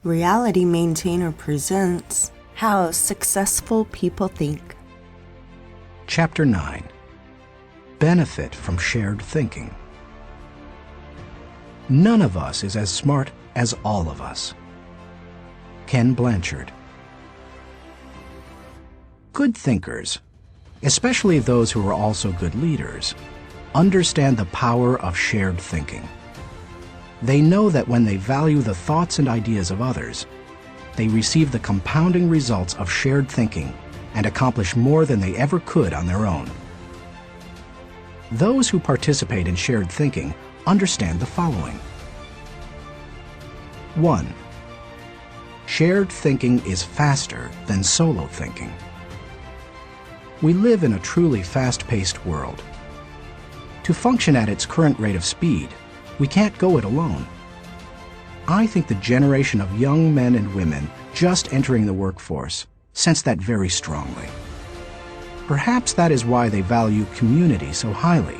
Reality Maintainer presents How Successful People Think. Chapter 9. Benefit from Shared Thinking. None of us is as smart as all of us. Ken Blanchard. Good thinkers, especially those who are also good leaders, understand the power of shared thinking. They know that when they value the thoughts and ideas of others, they receive the compounding results of shared thinking and accomplish more than they ever could on their own. Those who participate in shared thinking understand the following. 1. Shared thinking is faster than solo thinking. We live in a truly fast-paced world. To function at its current rate of speed, we can't go it alone. I think the generation of young men and women just entering the workforce sense that very strongly. Perhaps that is why they value community so highly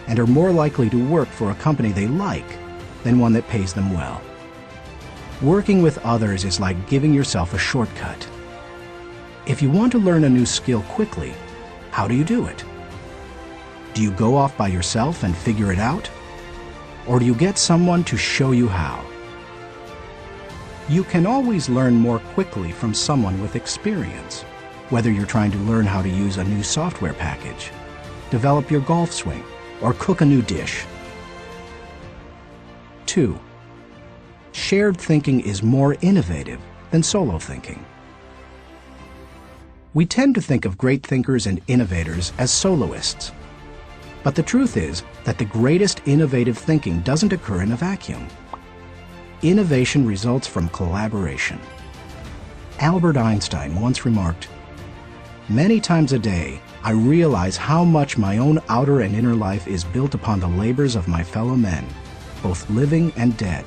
and are more likely to work for a company they like than one that pays them well. Working with others is like giving yourself a shortcut. If you want to learn a new skill quickly, how do you do it? Do you go off by yourself and figure it out? Or do you get someone to show you how? You can always learn more quickly from someone with experience, whether you're trying to learn how to use a new software package, develop your golf swing, or cook a new dish. 2. Shared thinking is more innovative than solo thinking. We tend to think of great thinkers and innovators as soloists. But the truth is that the greatest innovative thinking doesn't occur in a vacuum. Innovation results from collaboration. Albert Einstein once remarked, "Many times a day, I realize how much my own outer and inner life is built upon the labors of my fellow men, both living and dead,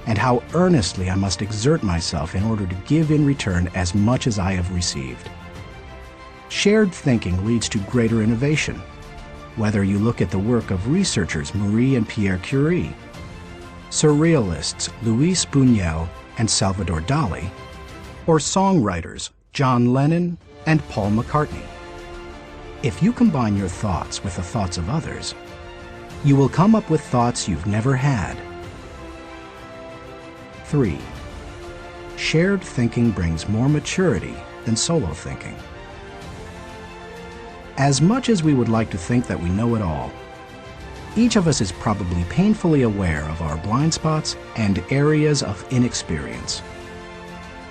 and how earnestly I must exert myself in order to give in return as much as I have received." Shared thinking leads to greater innovation. Whether you look at the work of researchers Marie and Pierre Curie, surrealists Luis Buñuel and Salvador Dali, or songwriters John Lennon and Paul McCartney. If you combine your thoughts with the thoughts of others, you will come up with thoughts you've never had. 3. Shared thinking brings more maturity than solo thinking. As much as we would like to think that we know it all, each of us is probably painfully aware of our blind spots and areas of inexperience.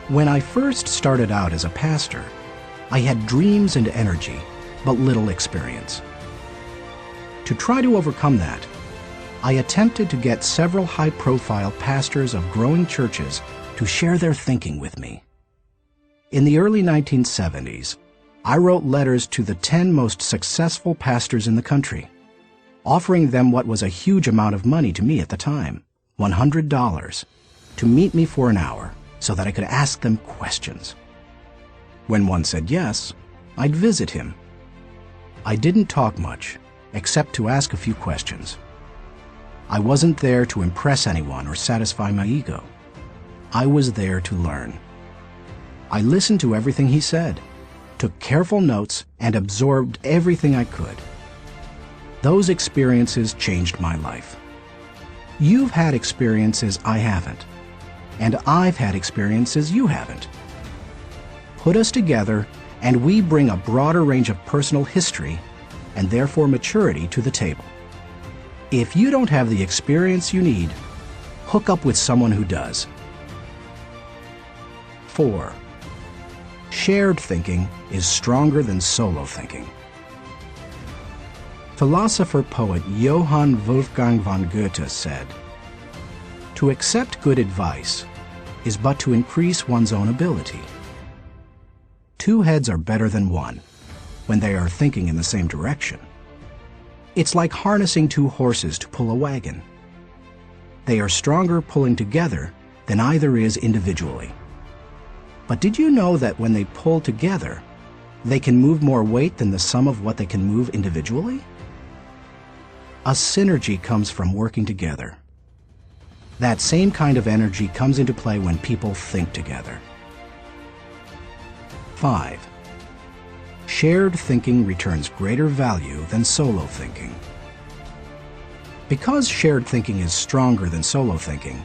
When I first started out as a pastor, I had dreams and energy, but little experience. To try to overcome that, I attempted to get several high-profile pastors of growing churches to share their thinking with me. In the early 1970s, I wrote letters to the 10 most successful pastors in the country, offering them what was a huge amount of money to me at the time, $100, to meet me for an hour so that I could ask them questions. When one said yes, I'd visit him. I didn't talk much, except to ask a few questions. I wasn't there to impress anyone or satisfy my ego. I was there to learn. I listened to everything he said, took careful notes, and absorbed everything I could. Those experiences changed my life. You've had experiences I haven't, and I've had experiences you haven't. Put us together, and we bring a broader range of personal history, and therefore maturity, to the table. If you don't have the experience you need, hook up with someone who does. 4. Shared thinking is stronger than solo thinking. Philosopher-poet Johann Wolfgang von Goethe said, "To accept good advice is but to increase one's own ability. Two heads are better than one when they are thinking in the same direction. It's like harnessing two horses to pull a wagon. They are stronger pulling together than either is individually. But did you know that when they pull together, they can move more weight than the sum of what they can move individually? A synergy comes from working together. That same kind of energy comes into play when people think together. 5. Shared thinking returns greater value than solo thinking. Because shared thinking is stronger than solo thinking,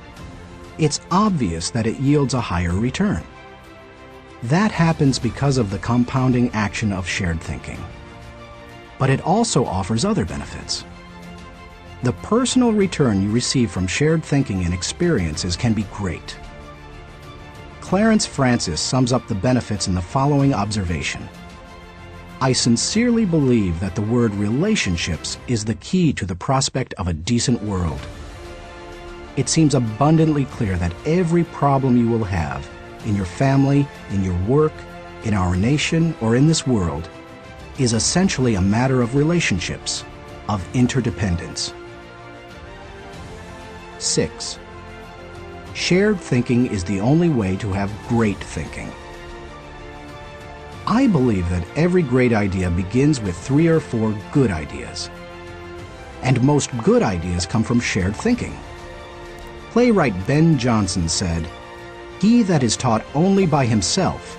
it's obvious that it yields a higher return. That happens because of the compounding action of shared thinking. But it also offers other benefits. The personal return you receive from shared thinking and experiences can be great. Clarence Francis sums up the benefits in the following observation. I sincerely believe that the word relationships is the key to the prospect of a decent world. It seems abundantly clear that every problem you will have in your family, in your work, in our nation, or in this world is essentially a matter of relationships, of interdependence. 6. Shared thinking is the only way to have great thinking. I believe that every great idea begins with 3 or 4 good ideas. And most good ideas come from shared thinking. Playwright Ben Jonson said, "He that is taught only by himself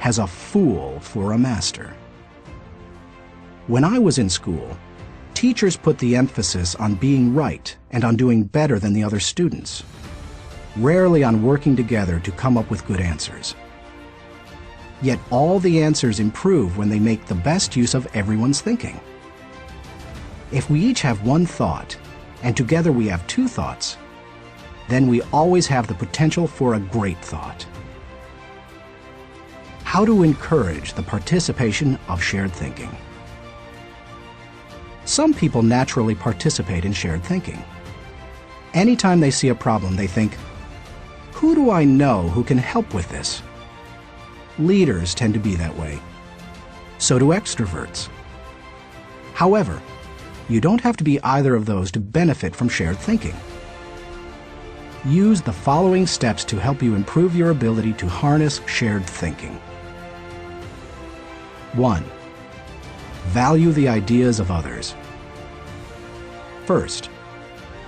has a fool for a master." When I was in school, teachers put the emphasis on being right and on doing better than the other students, rarely on working together to come up with good answers. Yet all the answers improve when they make the best use of everyone's thinking. If we each have one thought, and together we have 2 thoughts, then we always have the potential for a great thought. How to encourage the participation of shared thinking? Some people naturally participate in shared thinking. Anytime they see a problem, they think, "Who do I know who can help with this?" Leaders tend to be that way. So do extroverts. However, you don't have to be either of those to benefit from shared thinking. Use the following steps to help you improve your ability to harness shared thinking. 1. Value the ideas of others. First,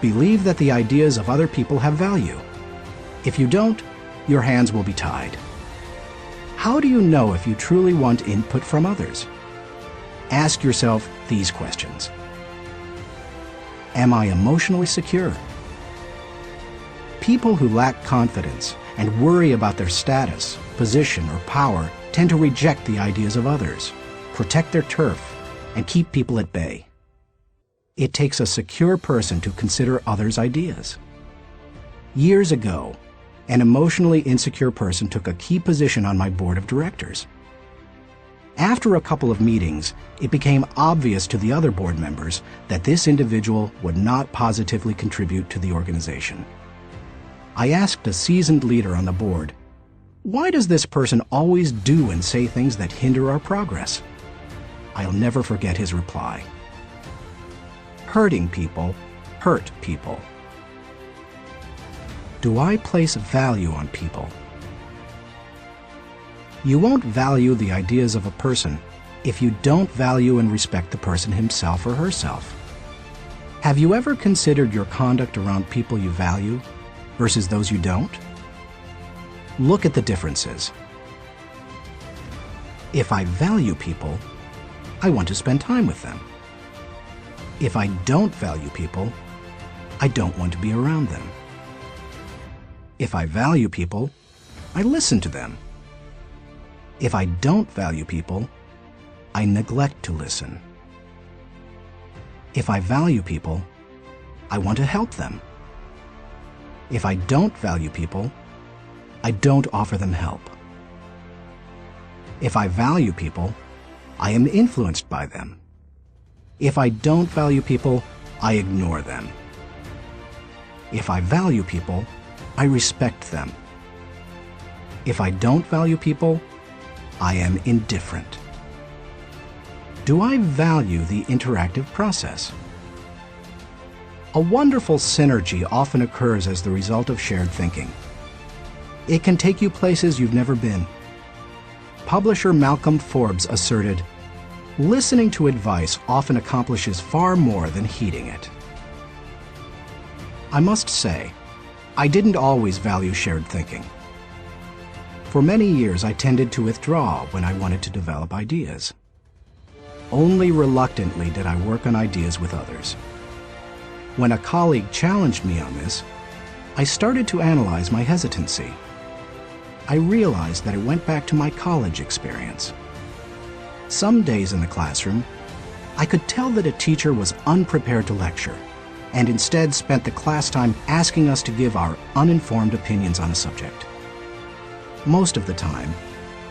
believe that the ideas of other people have value. If you don't, your hands will be tied. How do you know if you truly want input from others? Ask yourself these questions. Am I emotionally secure? People who lack confidence and worry about their status, position, or power tend to reject the ideas of others, protect their turf, and keep people at bay. It takes a secure person to consider others' ideas. Years ago, an emotionally insecure person took a key position on my board of directors. After a couple of meetings, it became obvious to the other board members that this individual would not positively contribute to the organization. I asked a seasoned leader on the board, "Why does this person always do and say things that hinder our progress?" I'll never forget his reply. Hurting people hurt people. Do I place value on people? You won't value the ideas of a person if you don't value and respect the person himself or herself. Have you ever considered your conduct around people you value versus those you don't? Look at the differences. If I value people, I want to spend time with them. If I don't value people, I don't want to be around them. If I value people, I listen to them. If I don't value people, I neglect to listen. If I value people, I want to help them. If I don't value people, I don't offer them help. If I value people, I am influenced by them. If I don't value people, I ignore them. If I value people, I respect them. If I don't value people, I am indifferent. Do I value the interactive process? A wonderful synergy often occurs as the result of shared thinking. It can take you places you've never been. Publisher Malcolm Forbes asserted, "Listening to advice often accomplishes far more than heeding it." I must say, I didn't always value shared thinking. For many years, I tended to withdraw when I wanted to develop ideas. Only reluctantly did I work on ideas with others. When a colleague challenged me on this, I started to analyze my hesitancy. I realized that it went back to my college experience. Some days in the classroom, I could tell that a teacher was unprepared to lecture and instead spent the class time asking us to give our uninformed opinions on a subject. Most of the time,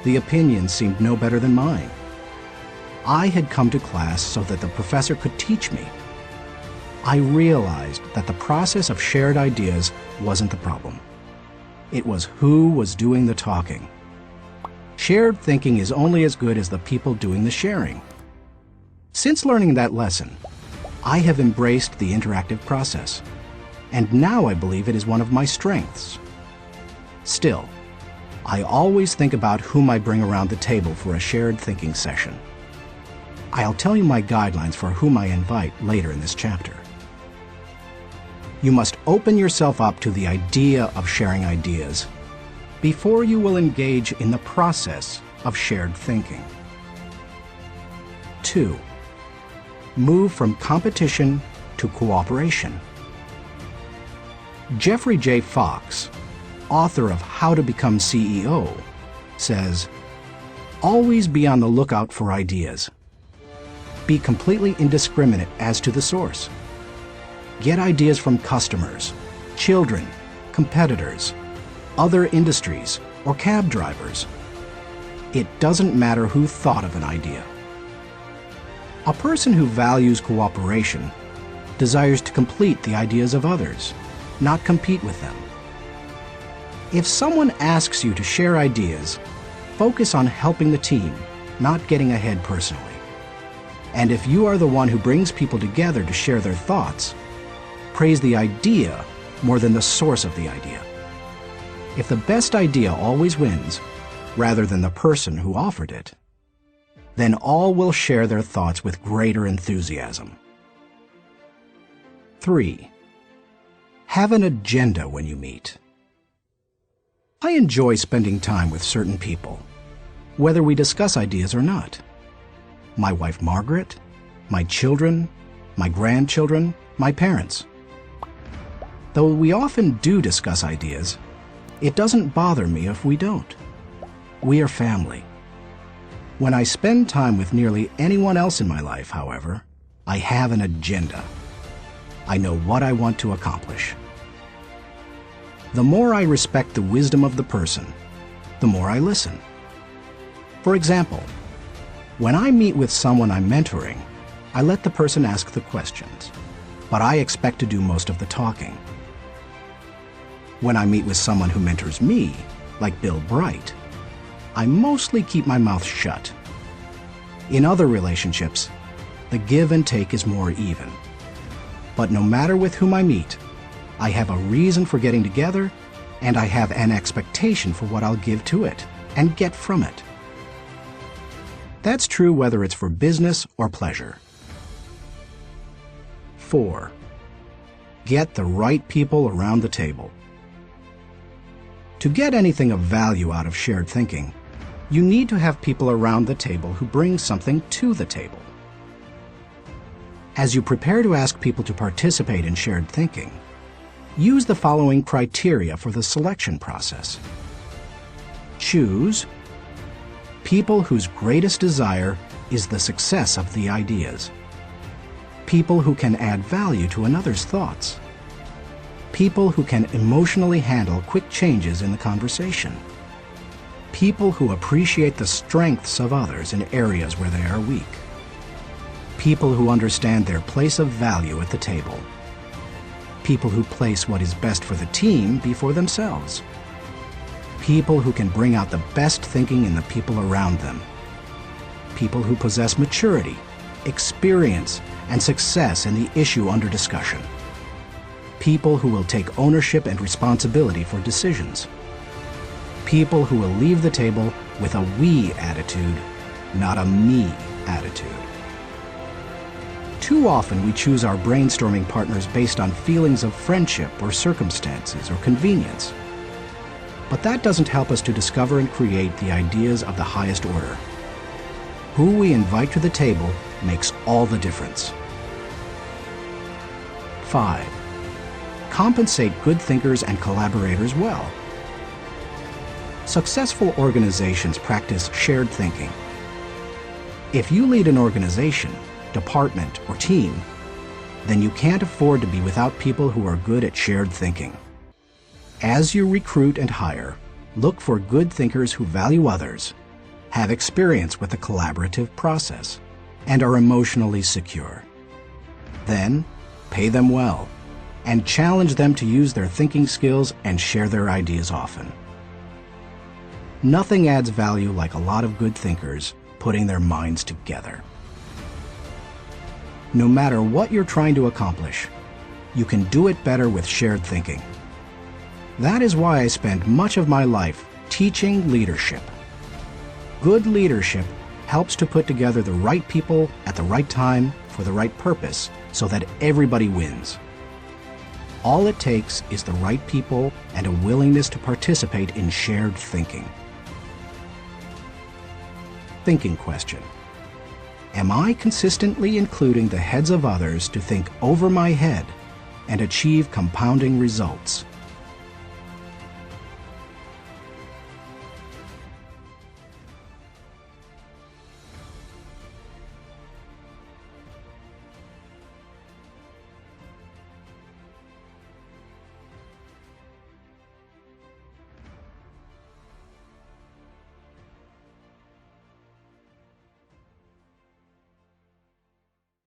the opinions seemed no better than mine. I had come to class so that the professor could teach me. I realized that the process of shared ideas wasn't the problem. It was who was doing the talking. Shared thinking is only as good as the people doing the sharing. Since learning that lesson, I have embraced the interactive process, and now I believe it is one of my strengths. Still, I always think about whom I bring around the table for a shared thinking session. I'll tell you my guidelines for whom I invite later in this chapter. You must open yourself up to the idea of sharing ideas before you will engage in the process of shared thinking. 2. Move from competition to cooperation. Jeffrey J. Fox, author of How to Become CEO, says, "Always be on the lookout for ideas. Be completely indiscriminate as to the source. Get ideas from customers, children, competitors, other industries, or cab drivers. It doesn't matter who thought of an idea." A person who values cooperation desires to complete the ideas of others, not compete with them. If someone asks you to share ideas, focus on helping the team, not getting ahead personally. And if you are the one who brings people together to share their thoughts, praise the idea more than the source of the idea. If the best idea always wins, rather than the person who offered it, then all will share their thoughts with greater enthusiasm. 3. Have an agenda when you meet. I enjoy spending time with certain people, whether we discuss ideas or not. My wife Margaret, my children, my grandchildren, my parents. Though we often do discuss ideas, it doesn't bother me if we don't. We are family. When I spend time with nearly anyone else in my life, however, I have an agenda. I know what I want to accomplish. The more I respect the wisdom of the person, the more I listen. For example, when I meet with someone I'm mentoring, I let the person ask the questions, but I expect to do most of the talking. When I meet with someone who mentors me, like Bill Bright, I mostly keep my mouth shut. In other relationships, the give and take is more even. But no matter with whom I meet, I have a reason for getting together, and I have an expectation for what I'll give to it and get from it. That's true whether it's for business or pleasure. 4. Get the right people around the table. To get anything of value out of shared thinking, you need to have people around the table who bring something to the table. As you prepare to ask people to participate in shared thinking, use the following criteria for the selection process. Choose people whose greatest desire is the success of the ideas. People who can add value to another's thoughts. People who can emotionally handle quick changes in the conversation. People who appreciate the strengths of others in areas where they are weak. People who understand their place of value at the table. People who place what is best for the team before themselves. People who can bring out the best thinking in the people around them. People who possess maturity, experience, and success in the issue under discussion. People who will take ownership and responsibility for decisions. People who will leave the table with a we attitude, not a me attitude. Too often we choose our brainstorming partners based on feelings of friendship or circumstances or convenience. But that doesn't help us to discover and create the ideas of the highest order. Who we invite to the table makes all the difference. 5. Compensate good thinkers and collaborators well. Successful organizations practice shared thinking. If you lead an organization, department, or team, then you can't afford to be without people who are good at shared thinking. As you recruit and hire, look for good thinkers who value others, have experience with the collaborative process, and are emotionally secure. Then, pay them well, and challenge them to use their thinking skills and share their ideas often. Nothing adds value like a lot of good thinkers putting their minds together. No matter what you're trying to accomplish, you can do it better with shared thinking. That is why I spend much of my life teaching leadership. Good leadership helps to put together the right people at the right time for the right purpose so that everybody wins. All it takes is the right people and a willingness to participate in shared thinking. Thinking question. Am I consistently including the heads of others to think over my head and achieve compounding results?